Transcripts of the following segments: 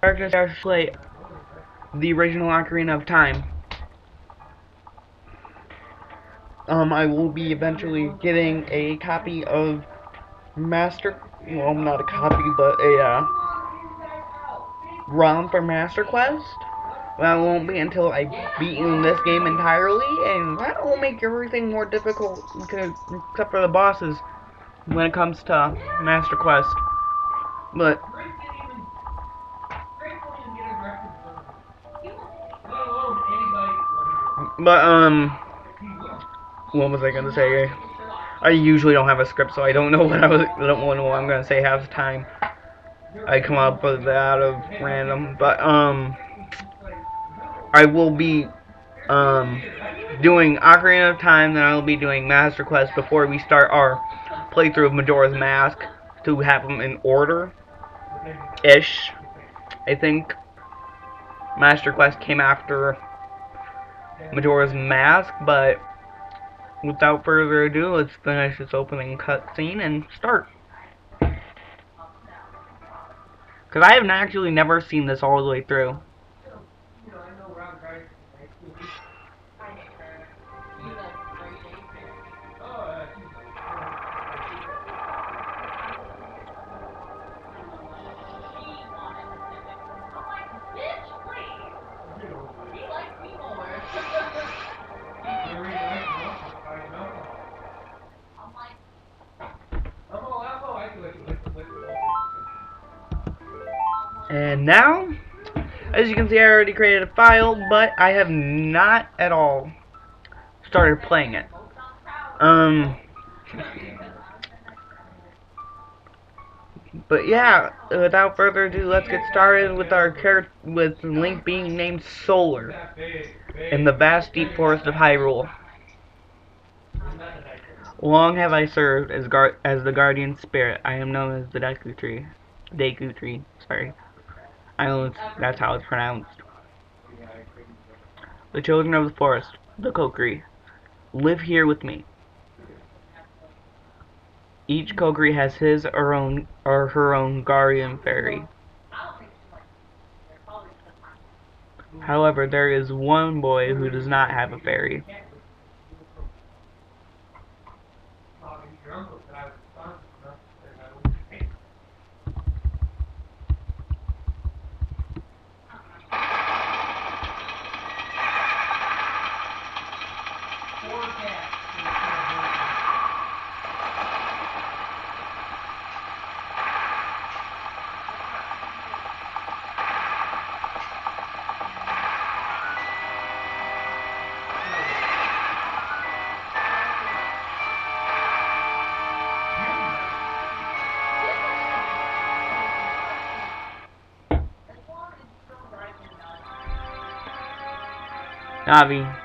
to play the original Ocarina of Time. I will be eventually getting a copy of well, not a copy, but a ROM for Master Quest. That won't be until I've beaten this game entirely, and that will make everything more difficult, except for the bosses, when it comes to Master Quest. But what was I gonna say? I usually don't have a script, so I don't know I don't know what I'm gonna say half the time. I come up with that out of random, but I will be doing Ocarina of Time, then I will be doing Master Quest before we start our playthrough of Majora's Mask to have them in order ish. I think Master Quest came after Majora's Mask, but without further ado, let's finish this opening cutscene and start. Because I have actually never seen this all the way through. And now, as you can see, I already created a file, but I have not at all started playing it. But yeah, without further ado, let's get started with our with Link being named Solar in the vast deep forest of Hyrule. Long have I served as the guardian spirit. I am known as the Deku Tree. Deku Tree, sorry. I know that's how it's pronounced. The children of the forest, the Kokiri, live here with me. Each Kokiri has his or her own guardian fairy. However, there is one boy who does not have a fairy.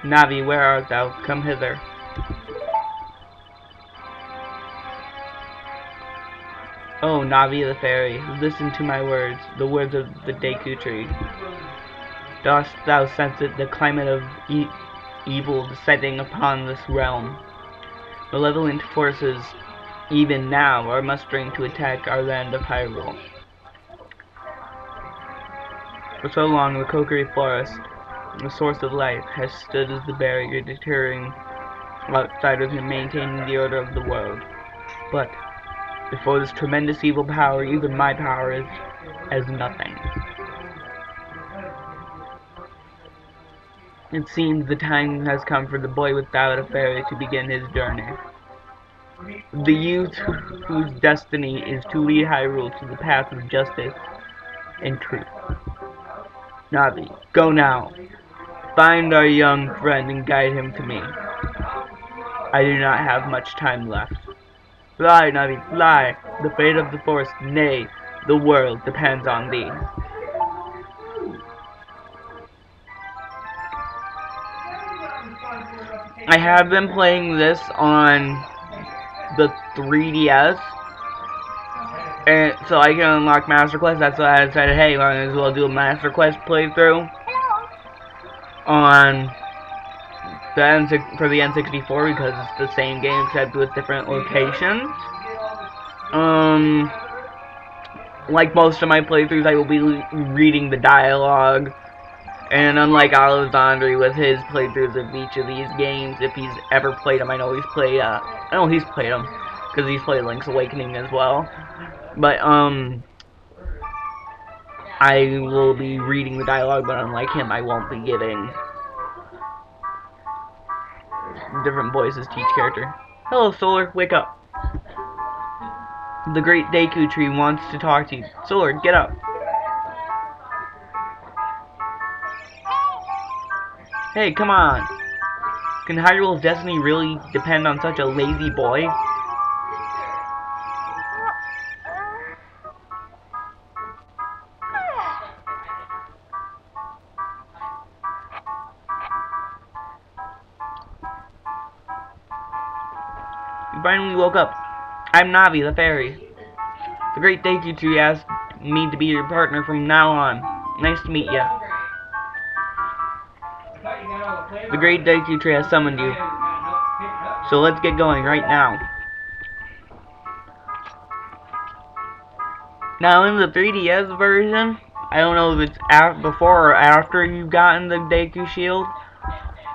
Navi, where art thou? Come hither. Oh, Navi the fairy, listen to my words, the words of the Deku Tree. Dost thou sense it, the climate of evil descending upon this realm? Malevolent forces, even now, are mustering to attack our land of Hyrule. For so long, the Kokiri Forest, the source of life, has stood as the barrier deterring outsiders and maintaining the order of the world. But before this tremendous evil power, even my power is as nothing. It seems the time has come for the boy without a fairy to begin his journey. The youth whose destiny is to lead Hyrule to the path of justice and truth. Navi, go now. Find our young friend and guide him to me. I do not have much time left. Fly, Navi, fly! The fate of the forest, nay, the world depends on thee. I have been playing this on the 3DS, and so I can unlock Master Quest. That's why I decided, hey, I might as well do a Master Quest playthrough on for the N64 because it's the same game except with different locations. like most of my playthroughs, I will be reading the dialogue. And unlike Alessandri with his playthroughs of each of these games, if he's ever played them, I know he's played them, because he's played Link's Awakening as well. But, I will be reading the dialogue, but unlike him, I won't be giving different voices to each character. Hello, Solar, wake up. The Great Deku Tree wants to talk to you. Solar, get up. Hey, come on. Can Hyrule's destiny really depend on such a lazy boy? You finally woke up. I'm Navi, the fairy. The Great Deku Tree asked me to be your partner from now on. Nice to meet ya. The Great Deku Tree has summoned you. So let's get going right now. Now in the 3DS version, I don't know if it's before or after you've gotten the Deku Shield,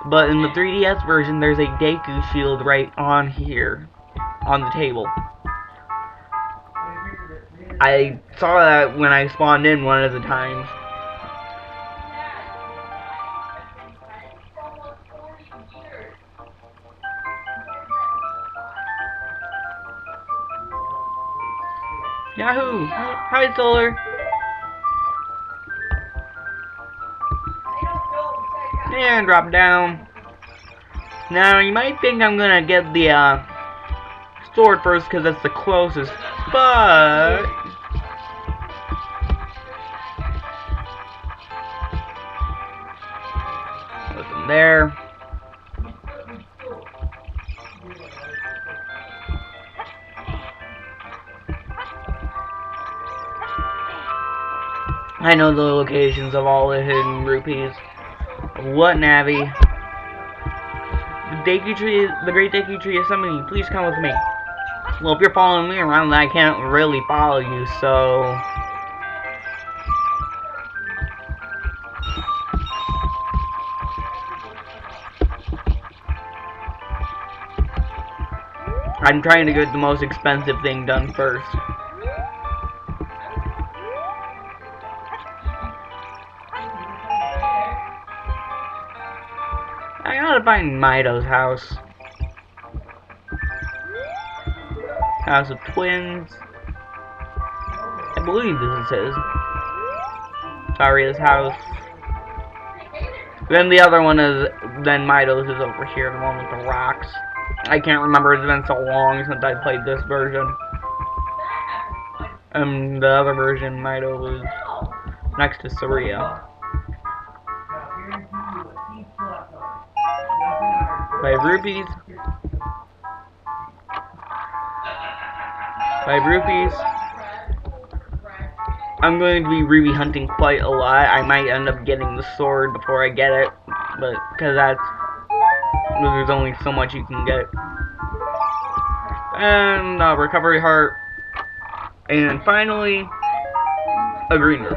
but in the 3DS version there's a Deku Shield right on here, on the table. I saw that when I spawned in one of the times. Yahoo! Hi, Solar! And drop down. Now, you might think I'm gonna get the sword first because that's the closest, but... Nothing there. I know the locations of all the hidden rupees. What, Navi? The Great Deku Tree is summoning you. Please come with me. Well, if you're following me around, then I can't really follow you, so... I'm trying to get the most expensive thing done first. I gotta find Mido's house. House of Twins. I believe this is his. Saria's house. Then the other one is, then Mido's is over here, the one with the rocks. I can't remember, it's been so long since I played this version. The other version, Mido, was next to Saria. 5 rupees. 5 rupees. I'm going to be ruby hunting quite a lot. I might end up getting the sword before I get it, but because there's only so much you can get. And a recovery heart. And finally, a green rupee.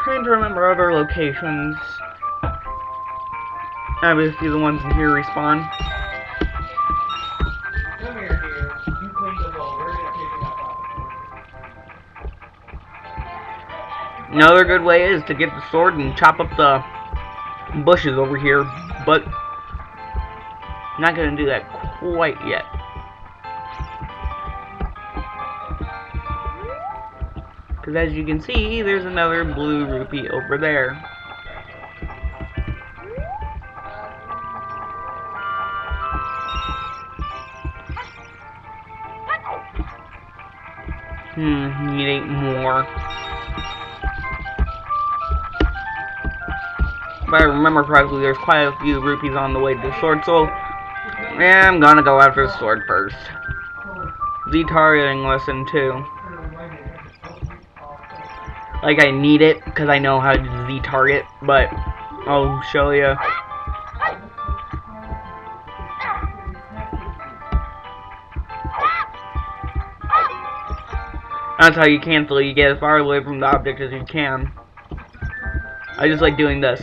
Trying to remember other locations. Obviously the ones in here respawn. Another good way is to get the sword and chop up the bushes over here, but I'm not gonna do that quite yet. Because as you can see, there's another blue rupee over there. Need 8 more. If I remember correctly, there's quite a few rupees on the way to the sword, so yeah, I'm gonna go after the sword first. The targeting lesson too. Like, I need it because I know how to Z-target, but I'll show you. That's how you cancel. You get as far away from the object as you can. I just like doing this.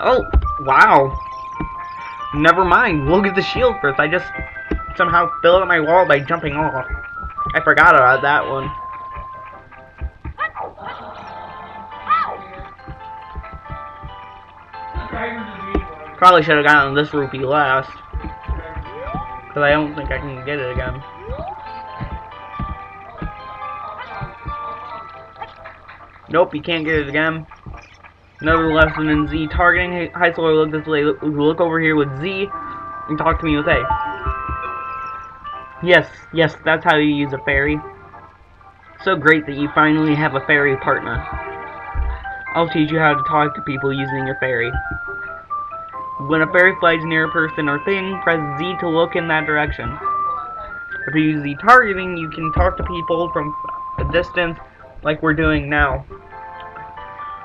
Oh, wow. Never mind. We'll get the shield first. I just somehow filled up my wall by jumping off. I forgot about that one. Probably should have gotten this rupee last. Because I don't think I can get it again. Nope, you can't get it again. Another lesson in Z targeting. High school, look this way. Look over here with Z and talk to me with A. Yes, that's how you use a fairy. So great that you finally have a fairy partner. I'll teach you how to talk to people using your fairy. When a fairy flies near a person or thing, press Z to look in that direction. If you use Z targeting, you can talk to people from a distance like we're doing now.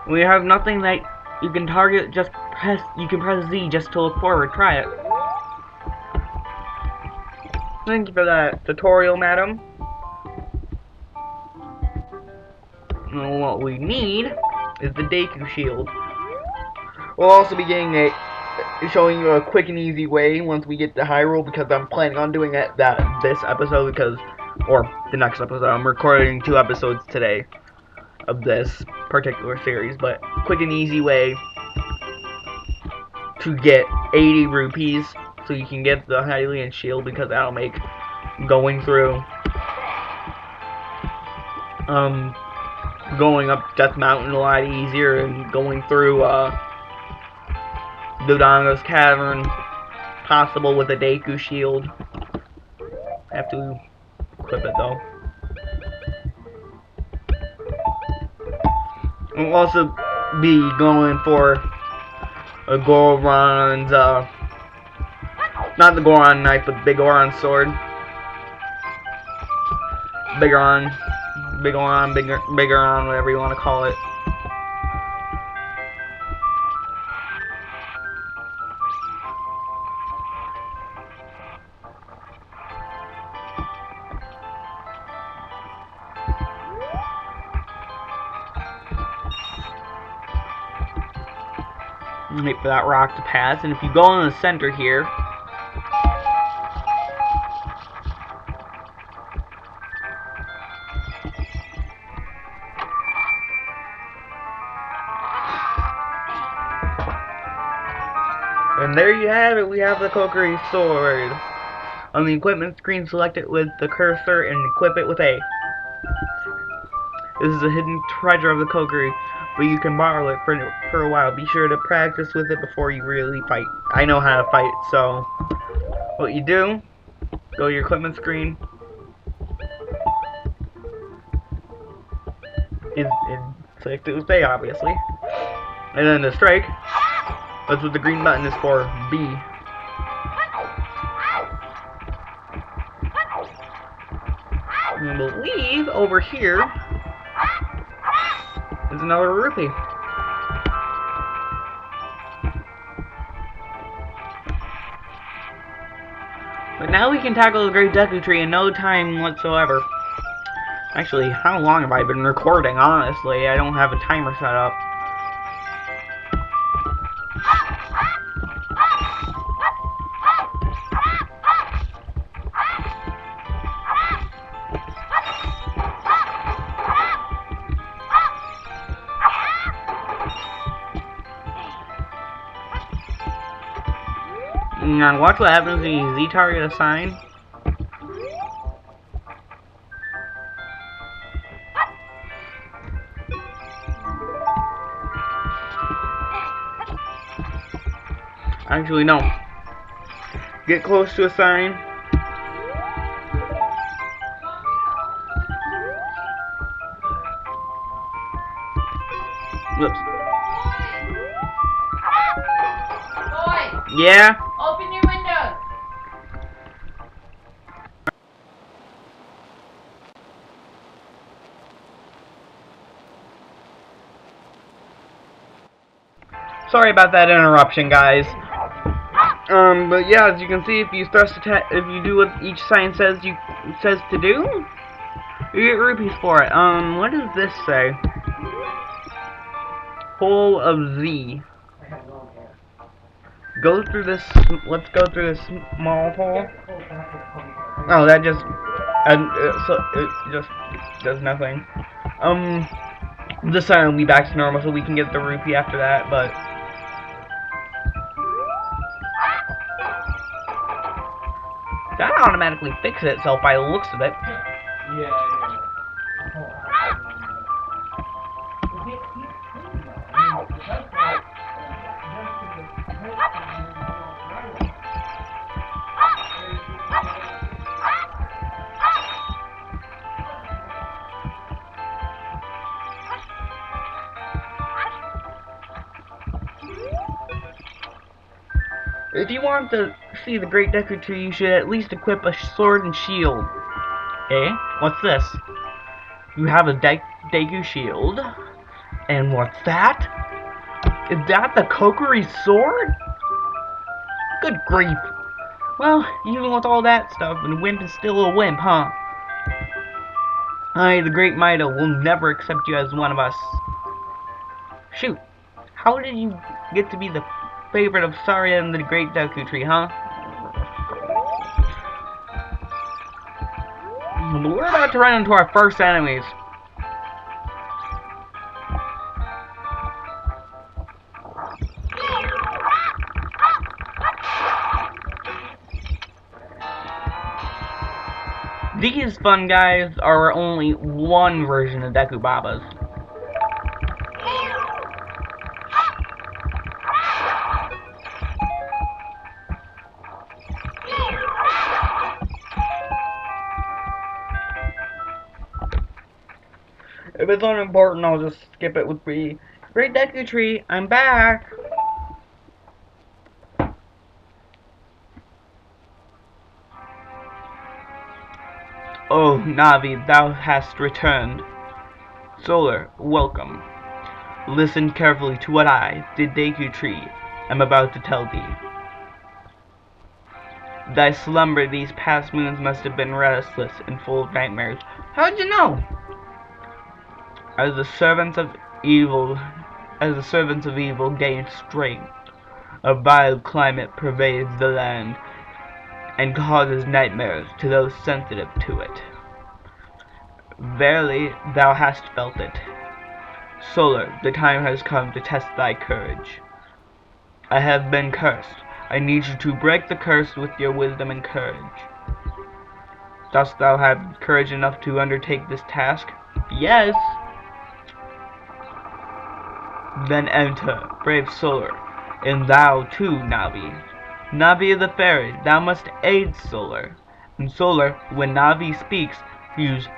When you have nothing that you can target, you can press Z just to look forward. Try it. Thank you for that tutorial, madam. And what we need is the Deku shield. We'll also be getting showing you a quick and easy way once we get to Hyrule, because I'm planning on doing it this episode or the next episode. I'm recording 2 episodes today of this particular series, but quick and easy way to get 80 rupees so you can get the Hylian shield, because that'll make going through going up Death Mountain a lot easier, and going through Dodongo's Cavern possible with a Deku shield. I have to equip it though. We'll also be going for a Goron's not the Goron knife, but Big Goron sword. Bigoron, whatever you want to call it. Wait for that rock to pass, and if you go in the center here, and there you have it, we have the Kokiri sword. On the equipment screen, select it with the cursor and equip it with A. This is a hidden treasure of the Kokiri, but you can borrow it for a while. Be sure to practice with it before you really fight. I know how to fight, so what you do, go to your equipment screen, and select it with A, obviously. And then the strike, that's what the green button is for, B. And I believe over here is another rupee. But now we can tackle the Great Deku Tree in no time whatsoever. Actually, how long have I been recording, honestly? I don't have a timer set up. And watch what happens when you Z-target a sign. Actually, no. Get close to a sign. Whoops. Boy! Yeah? Open your windows! sorry about that interruption, guys. But yeah, as you can see, if you if you do what each sign says to do, you get rupees for it. What does this say? Hole of Z. Go through this. Let's go through this small hole. Oh, that just so it just does nothing. This time will be back to normal, so we can get the rupee after that. But that automatically fixes itself by the looks of it. Yeah. If you want to see the Great Deku Tree, you should at least equip a sword and shield. Eh? What's this? You have a Deku shield. And what's that? Is that the Kokiri sword? Good grief. Well, even with all that stuff, a wimp is still a wimp, huh? I, the Great Mido, will never accept you as one of us. Shoot. How did you get to be the favorite of Saria and the Great Deku Tree, huh? We're about to run into our first enemies. These fun guys are only one version of Deku Babas. If it's unimportant, I'll just skip it with the Great Deku Tree. I'm back. Oh, Navi, thou hast returned. Solar, welcome. Listen carefully to what I, the Deku Tree, am about to tell thee. Thy slumber these past moons must have been restless and full of nightmares. How'd you know? As the servants of evil gain strength, a vile climate pervades the land and causes nightmares to those sensitive to it. Verily, thou hast felt it. Solar, the time has come to test thy courage. I have been cursed. I need you to break the curse with your wisdom and courage. Dost thou have courage enough to undertake this task? Yes. Then enter, brave Solar, and thou too, Navi. Navi of the fairy, thou must aid Solar. And Solar, when Navi speaks, use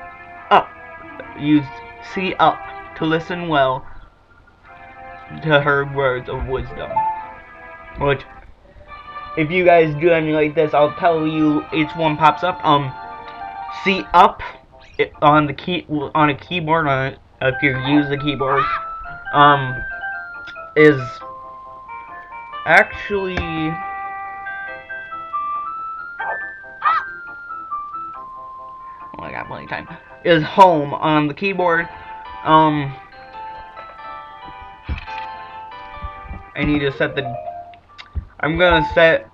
see up to listen well to her words of wisdom. Which, if you guys do emulate this, I'll tell you each one pops up. See up on a keyboard. If you use the keyboard, is actually I got plenty of time. Is home on the keyboard. I need to set the. I'm gonna set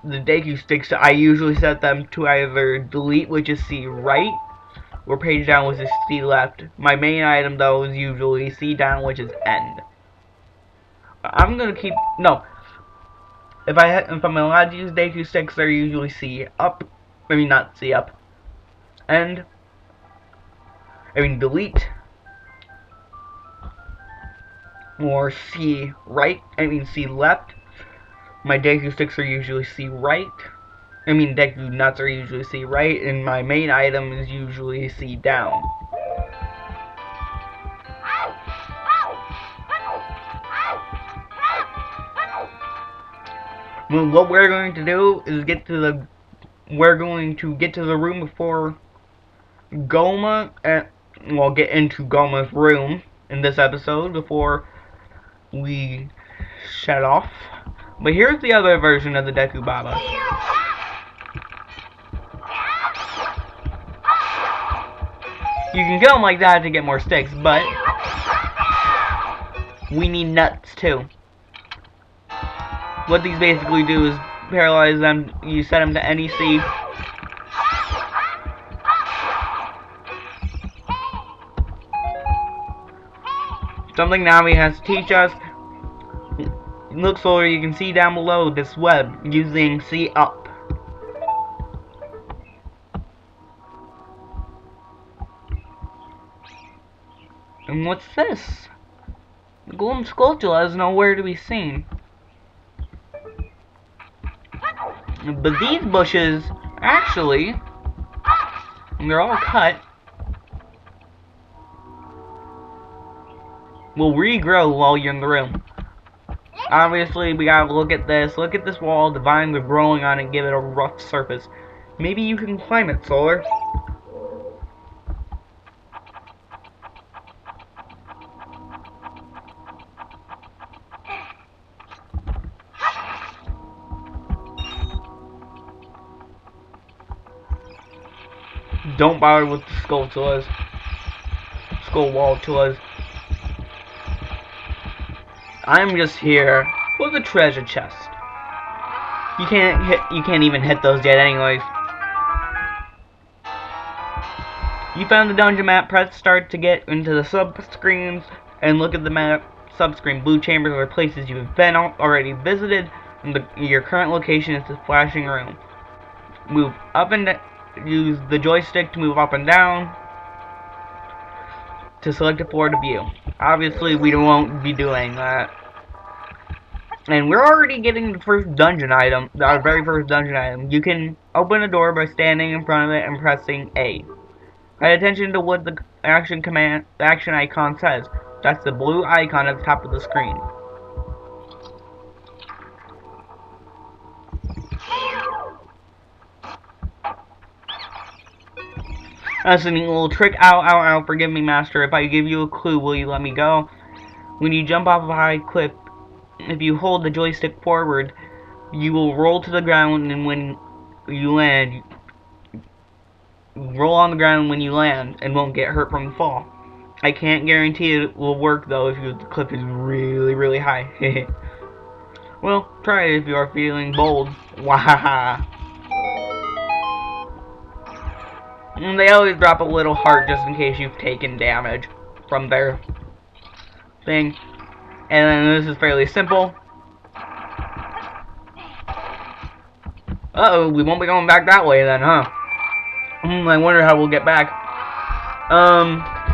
the Deku sticks. I usually set them to either delete, which is C right, or page down, which is C left. My main item though is usually C down, which is end. I'm gonna keep no. If I'm allowed to use Deku sticks, they're usually C up. I mean not C up. End. I mean delete. Or C right. I mean C left. My Deku sticks are usually C right. I mean Deku nuts are usually C right, and my main item is usually C down. Well, what we're going to do is get to the room before Goma, and we'll get into Goma's room in this episode before we shut off. But here's the other version of the Deku Baba. You can kill him like that to get more sticks, but we need nuts too. What these basically do is paralyze them. You set them to NEC. Something Navi has to teach us. Look forward, you can see down below this web using C up. And what's this? The golden Skulltula is nowhere to be seen. But these bushes, actually, they're all cut, will regrow while you're in the room. Obviously, we gotta look at this wall, the vines are growing on it, give it a rough surface. Maybe you can climb it, Solar. Don't bother with the skull wall to us. I'm just here for the treasure chest. You can't even hit those yet anyways. You found the dungeon map, press start to get into the sub-screens and look at the map sub-screen. Blue chambers are places you have been already visited, and your current location is the flashing room. Move up and use the joystick to move up and down to select a floor to view. Obviously, we won't be doing that. And we're already getting the first dungeon item, our very first dungeon item. You can open a door by standing in front of it and pressing A. Pay attention to what the action icon says. That's the blue icon at the top of the screen. That's a neat little trick. Ow, ow, ow, forgive me, master. If I give you a clue, will you let me go? When you jump off a high cliff, if you hold the joystick forward, you will roll to the ground, and when you land, roll on the ground when you land, and won't get hurt from the fall. I can't guarantee it will work, though, if the cliff is really, really high. Well, try it if you are feeling bold. Wahaha. And they always drop a little heart just in case you've taken damage from their thing. And then this is fairly simple. Uh-oh, we won't be going back that way then, huh? I wonder how we'll get back.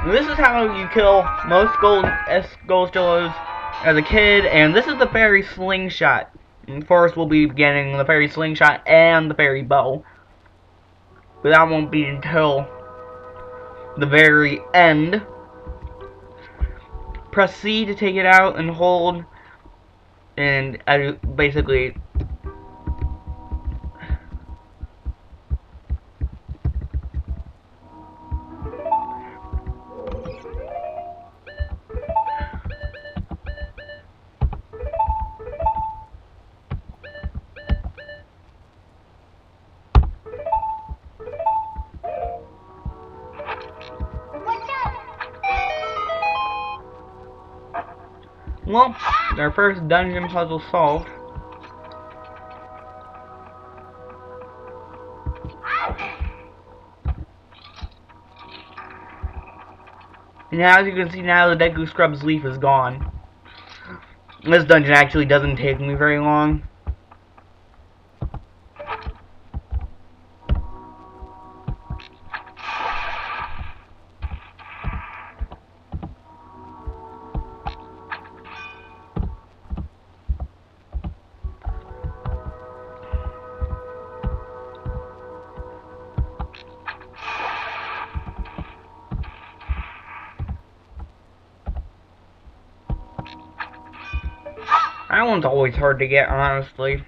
This is how you kill most Skulltulas as a kid, and this is the fairy slingshot. And first we'll be getting the fairy slingshot and the fairy bow. But that won't be until the very end. Press C to take it out and hold, and basically well, our first dungeon puzzle solved. And as you can see now, the Deku Scrub's leaf is gone. This dungeon actually doesn't take me very long. That one's always hard to get, honestly.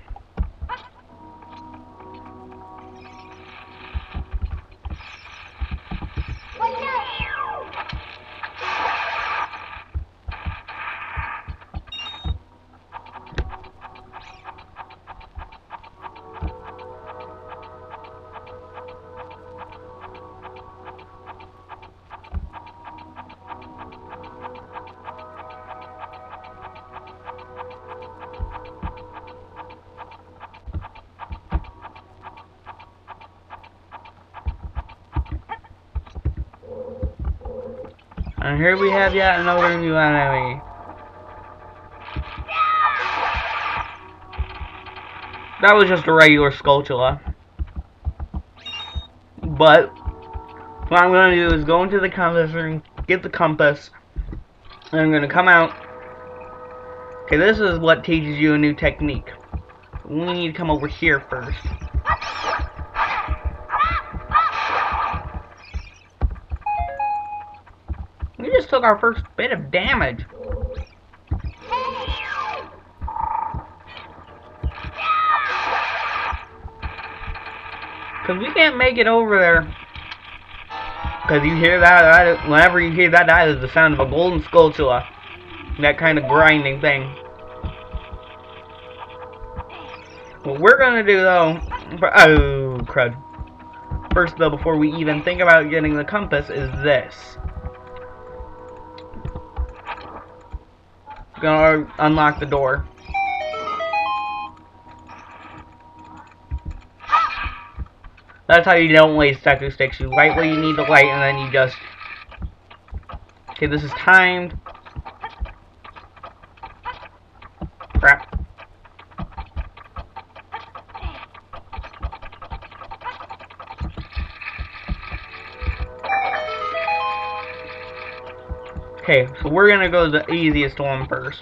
And here we have yet another new enemy. That was just a regular Skulltula. But what I'm going to do is go into the compass room, get the compass, and I'm going to come out. Okay, this is what teaches you a new technique. We need to come over here first. We just took our first bit of damage. Because we can't make it over there. Because you hear that, whenever you hear that, that is the sound of a golden Skulltula. That kind of grinding thing. What we're gonna do though, oh crud. First though, before we even think about getting the compass, is this. Gonna unlock the door. That's how you don't waste sector sticks. You light where you need the light, and then you just... Okay, this is timed. Crap. Okay, so we're gonna go to the easiest one first.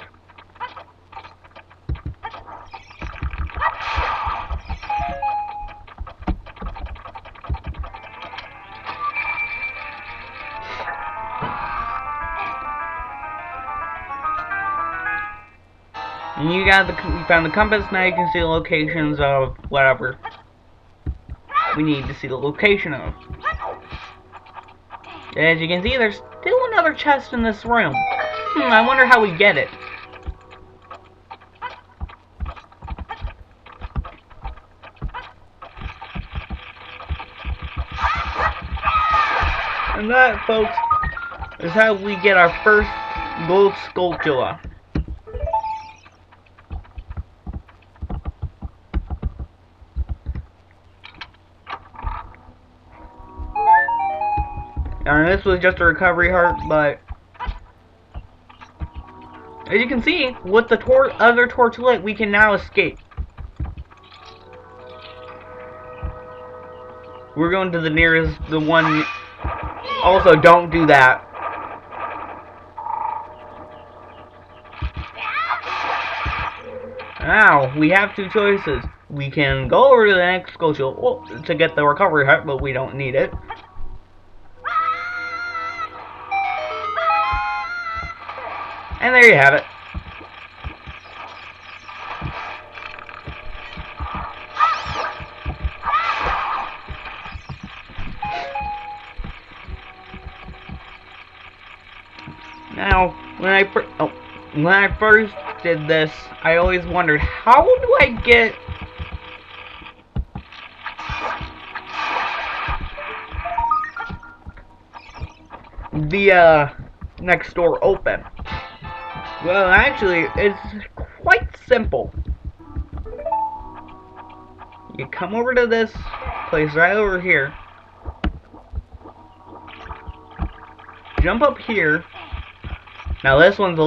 And you found the compass, now you can see the locations of whatever we need to see the location of. As you can see, there's still another chest in this room. I wonder how we get it. And that, folks, is how we get our first gold Skulltula. And this was just a recovery heart, but as you can see, with the other torch lit, we can now escape. We're going to the nearest, the one. Also, don't do that. Now, we have two choices. We can go over to the next Skulltula to get the recovery heart, but we don't need it. And there you have it. Now, when I first did this, I always wondered, how do I get the next door open? Well, actually, it's quite simple. You come over to this place right over here. Jump up here. Now this one's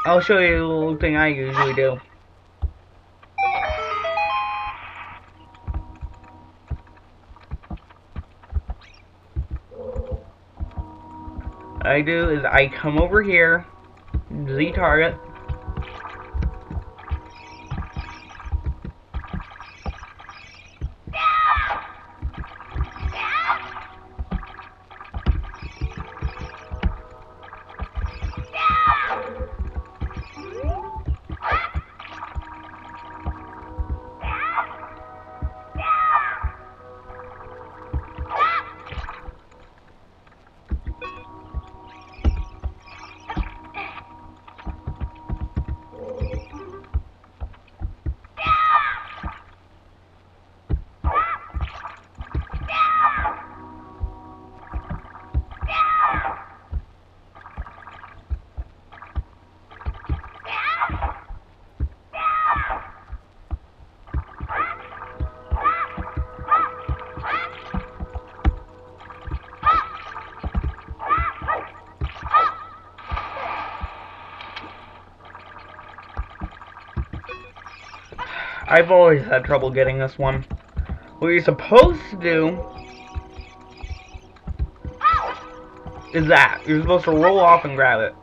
I'll show you a little thing I usually do. What I do is I come over here, Z target. I've always had trouble getting this one. What you're supposed to do is that. You're supposed to roll off and grab it.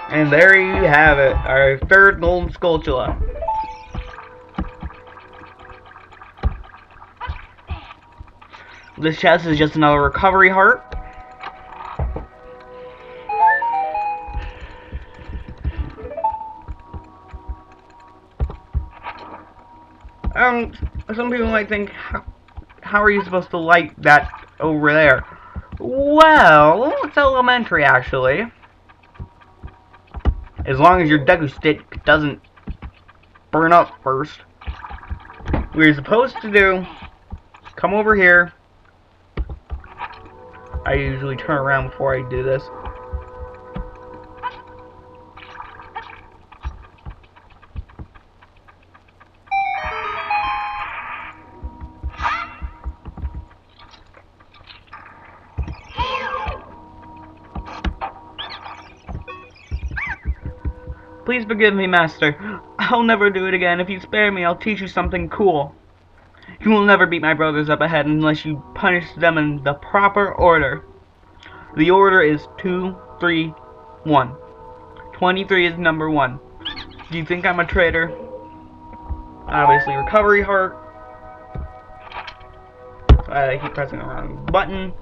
And there you have it, our third golden Skulltula. This chest is just another recovery heart. Some people might think, how are you supposed to light that over there? Well, it's elementary actually. As long as your Deku stick doesn't burn up first. What you're supposed to do, come over here. I usually turn around before I do this. Please forgive me, Master. I'll never do it again. If you spare me, I'll teach you something cool. You will never beat my brothers up ahead unless you punish them in the proper order. The order is 2, 3, 1. 23 is number 1. Do you think I'm a traitor? Obviously, recovery heart. I keep pressing the wrong button.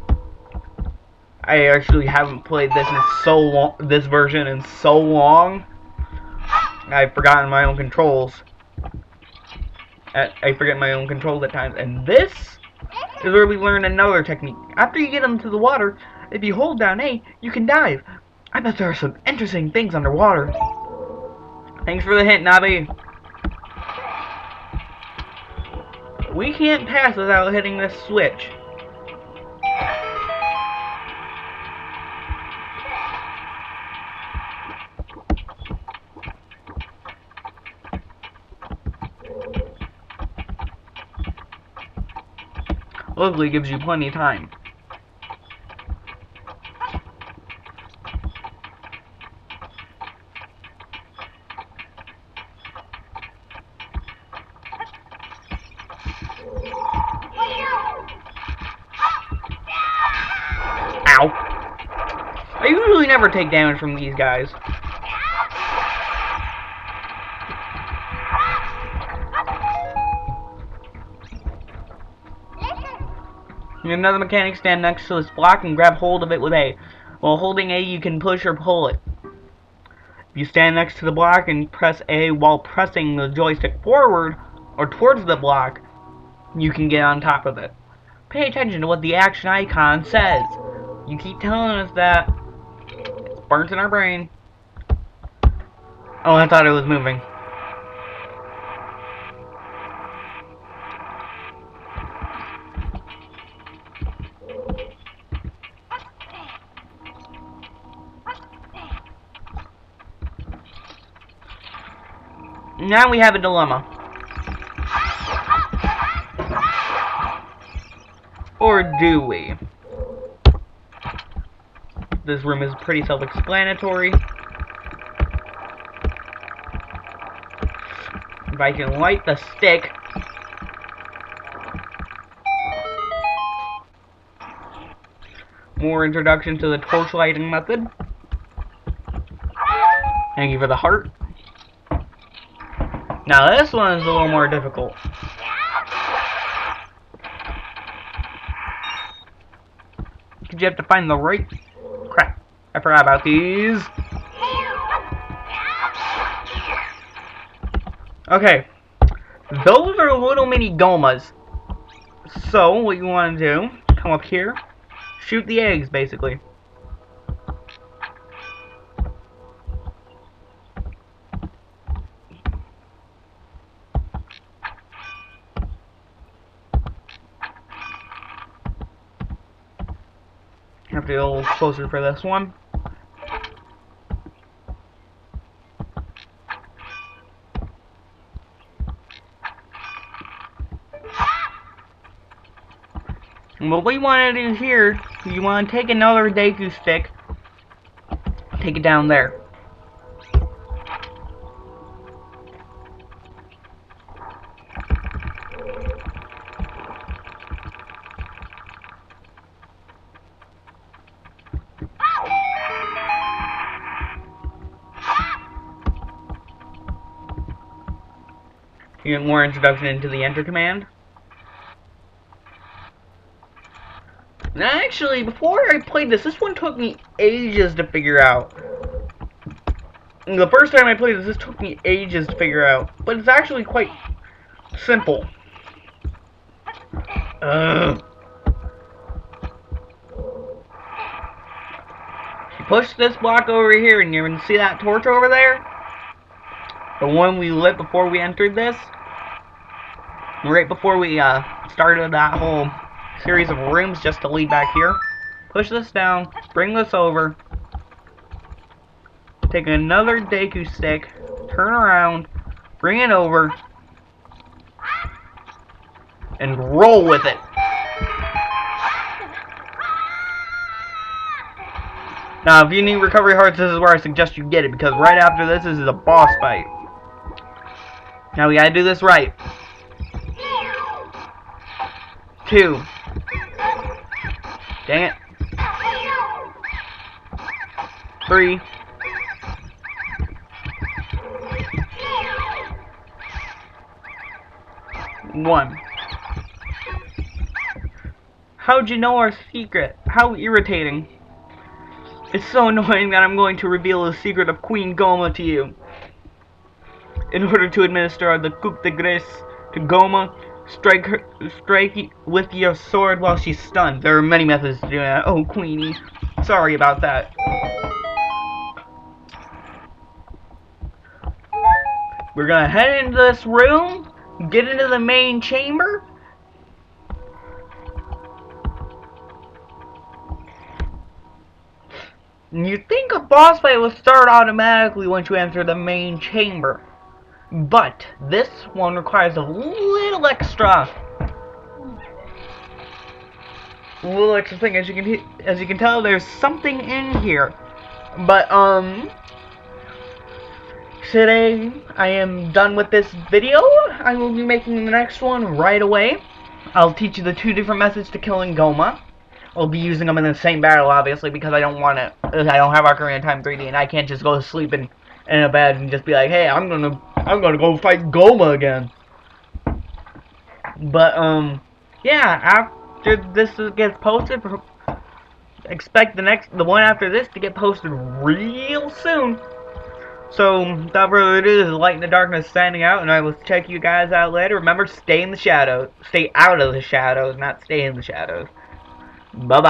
I actually haven't played this in so long. This version in so long. I've forgotten my own controls. I forget my own controls at times. And this is where we learn another technique. After you get into the water, if you hold down A, you can dive. I bet there are some interesting things underwater. Thanks for the hint, Navi. We can't pass without hitting this switch. Luckily, gives you plenty of time. Ow. I usually never take damage from these guys. Another mechanic, stand next to this block and grab hold of it with A. While holding A, you can push or pull it. If you stand next to the block and press A while pressing the joystick forward or towards the block, you can get on top of it. Pay attention to what the action icon says. You keep telling us that. It's burnt in our brain. Oh, I thought it was moving. Now we have a dilemma. Or do we? This room is pretty self-explanatory. If I can light the stick. More introduction to the torch lighting method. Thank you for the heart. Now this one is a little more difficult. Because you have to find the right... Crap. I forgot about these. Okay. Those are little mini gomas. So, what you want to do, come up here, shoot the eggs, basically. Have to get a little closer for this one. And what we want to do here, you want to take another Deku stick, take it down there. You get more introduction into the enter command. Now, actually, before I played this one took me ages to figure out. The first time I played this took me ages to figure out. But it's actually quite simple. You push this block over here, and you're going to see that torch over there? The one we lit before we entered this? Right before we started that whole series of rooms just to lead back here. Push this down, bring this over, take another Deku stick, turn around, bring it over, and roll with it. Now, if you need recovery hearts, this is where I suggest you get it, because right after this is a boss fight. Now, we gotta do this right. 2. Dang it. 3. 1. How'd you know our secret? How irritating. It's so annoying that I'm going to reveal the secret of Queen Goma to you. In order to administer the coup de grace to Goma, strike with your sword while she's stunned. There are many methods to do that. Oh, Queenie. Sorry about that. We're gonna head into this room, get into the main chamber. You'd think a boss fight would start automatically once you enter the main chamber. But this one requires a little extra thing. As you can tell, there's something in here. But today I am done with this video. I will be making the next one right away. I'll teach you the 2 different methods to killing Goma. I'll be using them in the same battle, obviously, because I don't have Ocarina of Time 3D, and I can't just go to sleep in a bed and just be like, hey, I'm gonna go fight Goma again. But yeah, after this gets posted, expect the one after this to get posted real soon. So without further ado, this is Light in the Darkness standing out, and I will check you guys out later. Remember, stay in the shadows, stay out of the shadows, not stay in the shadows. Bye bye.